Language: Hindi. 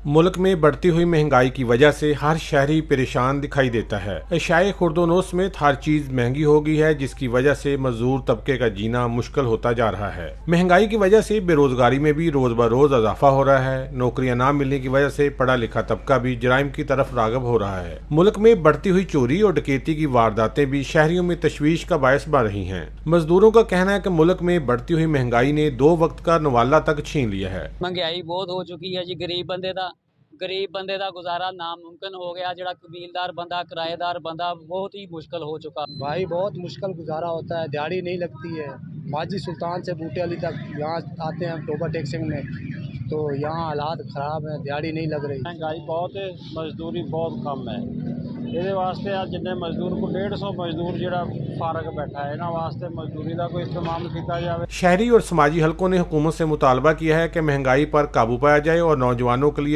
मुल्क में बढ़ती हुई महंगाई की वजह से हर शहरी परेशान दिखाई देता है। एशाए खुर्दोनोस में हर चीज महंगी हो गई है, जिसकी वजह से मजदूर तबके का जीना मुश्किल होता जा रहा है। महंगाई की वजह से बेरोजगारी में भी रोज ब रोज इजाफा हो रहा है। नौकरियां न मिलने की वजह से पढ़ा लिखा तबका भी जराइम की तरफ रागब हो रहा है। मुल्क में बढ़ती हुई चोरी और डकैती की वारदातें भी शहरियों में तशवीश का बायस बन रही हैं। मजदूरों का कहना है कि मुल्क में बढ़ती हुई महंगाई ने 2 वक्त का नवाला तक छीन लिया है। महंगाई बहुत हो चुकी है जी। गरीब बंदे दा गुजारा नामुमकिन हो गया। जड़ा कबीलदार बंदा, किराएदार बंदा बहुत ही मुश्किल हो चुका। भाई बहुत मुश्किल गुजारा होता है, दिहाड़ी नहीं लगती है। माजी सुल्तान से बूटे अली तक यहाँ आते हैं टोबा टेक्सिंग में, तो यहाँ हालात खराब हैं, दिहाड़ी नहीं लग रही। महंगाई बहुत है, मजदूरी बहुत कम है। ये वास्ते आज जिन्ने मजदूर को 150 मजदूर जो फारग बैठा है, इन्होंने वास्ते मजदूरी का कोई इस्तेमाल किया जाए। शहरी और समाजी हलकों ने हुकूमत से मुतालबा किया है कि महंगाई पर काबू पाया जाए और नौजवानों के लिए